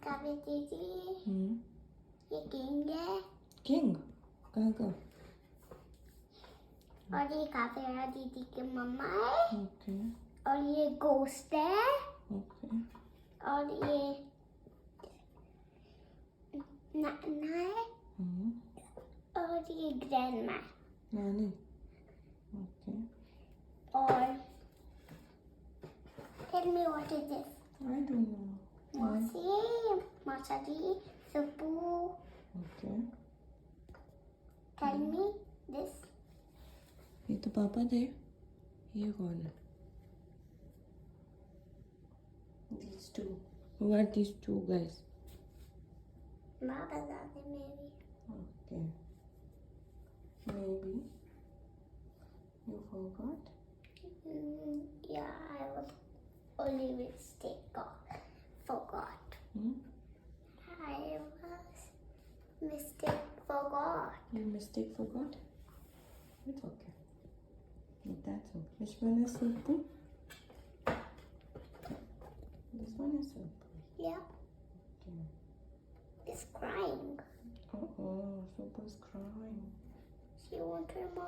काव्य दीदी ये किंग है किंग कहाँ का? और ये काव्या दीदी की मम्मा है ओके और ये गोस्ट है ओके और ये नाना है और ये ग्रैंडमा है नानी ओके और tell me what is this I don't know Mosi Masari Supu okay tell me this ये तो पापा थे ये कौन है? These two who are these two guys? माँ बता दे मेरी Okay maybe you forgot yeah I was only forgot I was forgot you mistake forgot it's okay that's okay which one is Supu? This one is Supu yeah okay it's crying oh Supu's crying she wants her mom